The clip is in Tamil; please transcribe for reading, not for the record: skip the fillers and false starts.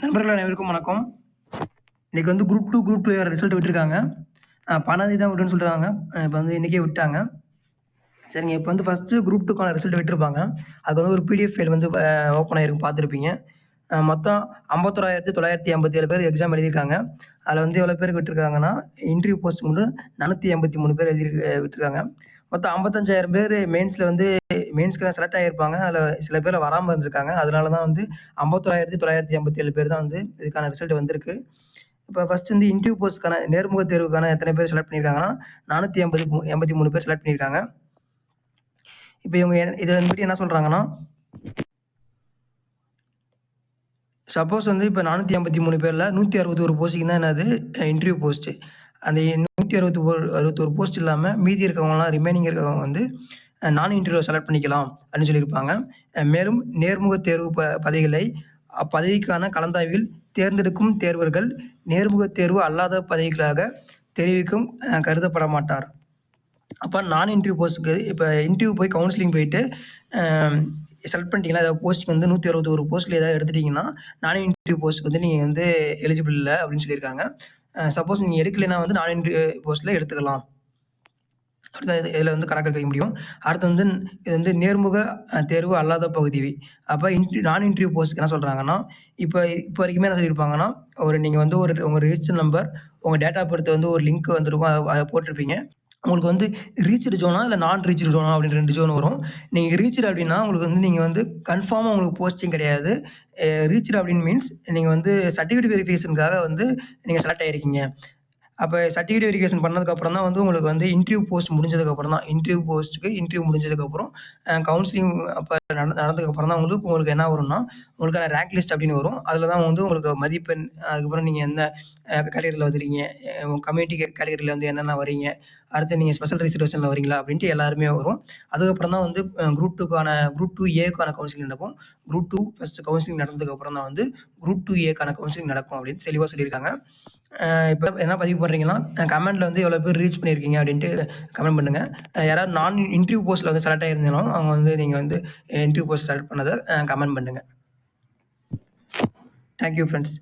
நண்பர்கள் அனைவருக்கும் வணக்கம். இன்னைக்கு வந்து குரூப் 2 ரிசல்ட் விட்டுருக்காங்க. 12 தான் விடுன்னு சொல்றாங்க. இப்ப வந்து இன்னைக்கே விட்டாங்க. சரிங்க. இப்ப வந்து ஃபர்ஸ்ட்டு குரூப் 2க்கான ரிசல்ட் விட்டுருப்பாங்க. அது வந்து ஒரு பிடிஎஃப் ஃபைல் வந்து ஓப்பன் ஆகிருக்கும் பார்த்துருப்பீங்க. மொத்தம் 51,987 பேர் எக்ஸாம் எழுதியிருக்காங்க. அதில் வந்து எவ்வளோ பேருக்கு விட்டுருக்காங்கன்னா, இன்டர்வியூ போஸ்ட் வந்து 483 பேர் விட்டுருக்காங்க. மொத்தம் 55,000 பேர் மெயின்ஸ்க்கு செலக்ட் ஆகியிருப்பாங்க. அதில் சில பேர் வராமல் இருந்திருக்காங்க. அதனால தான் வந்து 51,987 பேர் தான் வந்து இதுக்கான ரிசல்ட் வந்திருக்கு. இப்போ ஃபர்ஸ்ட் வந்து இன்டர்வியூ போஸ்ட்க்கான நேர்முக தேர்வுக்கான எத்தனை பேர் செலக்ட் பண்ணியிருக்காங்கன்னா, 483 பேர் செலக்ட் பண்ணியிருக்காங்க. இப்போ இவங்க இதை வந்துட்டு என்ன சொல்றாங்கன்னா, சப்போஸ் வந்து இப்போ 483 பேர்ல 161 போஸ்டிங் தான் என்னது இன்டர்வியூ போஸ்ட்டு. அந்த 161 போஸ்ட் இல்லாமல் மீதி இருக்கவங்கலாம் ரிமைனிங் இருக்கவங்க வந்து நான் இன்டர்வியூ செலக்ட் பண்ணிக்கலாம் அப்படின்னு சொல்லியிருப்பாங்க. மேலும் நேர்முக தேர்வு பதவிகளை அப்பதவிக்கான கலந்தாய்வில் தேர்ந்தெடுக்கும் தேர்வர்கள் நேர்முக தேர்வு அல்லாத பதவிகளாக தெரிவிக்கும் கருதப்பட மாட்டார். அப்போ நான் இன்டர்வியூ போஸ்ட்டுக்கு இப்போ இன்டர்வியூ போய் கவுன்சிலிங் போயிட்டு செலக்ட் பண்ணிட்டீங்களா, ஏதாவது போஸ்டிங் வந்து 161 போஸ்ட்டில் ஏதாவது எடுத்துட்டீங்கன்னா, நான் இன்டர்வியூ போஸ்ட்டுக்கு வந்து நீங்கள் வந்து எலிஜிபிள் இல்லை அப்படின்னு சொல்லியிருக்காங்க. சப்போஸ் நீங்கள் எடுக்கலைன்னா வந்து நான் இன்டர்வியூ போஸ்ட்டில் எடுத்துக்கலாம். அடுத்தது இதில் வந்து கணக்கு வைக்க முடியும். அடுத்து வந்து இது வந்து நேர்முக தேர்வு அல்லாத பகுதி. அப்போ நான் இன்டர்வியூ போஸ்ட்க்கு என்ன சொல்கிறாங்கன்னா, இப்போ வரைக்குமே என்ன சொல்லியிருப்பாங்கன்னா, நீங்கள் வந்து உங்கள் ரிஜிஸ்டர் நம்பர், உங்கள் டேட் ஆஃப் பர்த் வந்து ஒரு லிங்க் வந்திருக்கும். அதை போட்டிருப்பீங்க. உங்களுக்கு வந்து ரீச்டு ஜோனா இல்லை நான் ரீச்டு ஜோனா அப்படின்னு 2 ஜோன் வரும். நீங்கள் ரீச்டு அப்படின்னா உங்களுக்கு வந்து நீங்கள் வந்து கன்ஃபார்மாக உங்களுக்கு போஸ்டிங் கிடையாது. ரீச்டு அப்படின்னு மீன்ஸ் நீங்கள் வந்து சர்டிஃபிகேட் வெரிஃபிகேஷனுக்காக வந்து நீங்கள் செலக்ட் ஆகிருக்கீங்க. அப்போ சர்டிஃபிகேட் வெரிஃபிகேஷன் பண்ணதுக்கப்புறம் தான் வந்து உங்களுக்கு வந்து இன்டர்வியூ போஸ்ட் முடிஞ்சதுக்கப்புறம் தான் இன்டர்வியூ முடிஞ்சதுக்கப்புறம் கவுன்சிலிங் அப்போ நடந்ததுக்கப்புறம் தான் உங்களுக்கு என்ன வரும்னா, உங்களுக்கான ரேங்க் லிஸ்ட் அப்படின்னு வரும். அதில் தான் வந்து உங்களுக்கு மதிப்பெண், அதுக்கப்புறம் நீங்கள் எந்த கேட்டகரியில் வந்துருக்கீங்க, கம்யூனிட்டி கேட்டகரியில் வந்து என்னென்ன வரீங்க, அடுத்து நீங்கள் ஸ்பெஷல் ரிசர்வேஷனில் வரீங்களா அப்படின்ட்டு எல்லாருமே வரும். அதுக்கப்புறம் தான் வந்து குரூப் 2ஏக்கான கவுன்சிலிங் நடக்கும். குரூப் 2 ஃபஸ்ட்டு கவுன்சிலிங் நடந்ததுக்கப்புறம் தான் வந்து குரூப் 2ஏக்கான கவுன்சிலிங் நடக்கும் அப்படின்னு தெளிவாக சொல்லியிருக்காங்க. இப்போ என்ன பதிவு பண்ணுறீங்கன்னா, கமெண்ட்ல வந்து எவ்வளோ பேர் ரீச் பண்ணியிருக்கீங்க அப்படின்ட்டு கமெண்ட் பண்ணுங்க. யாராவது நான் இன்டர்வியூ போஸ்ட்ல வந்து செலக்ட் ஆகியிருந்தாலும் அவங்க வந்து நீங்கள் வந்து இன்டர்வியூ போஸ்ட் செலக்ட் பண்ணதை கமெண்ட் பண்ணுங்க. Thank you friends.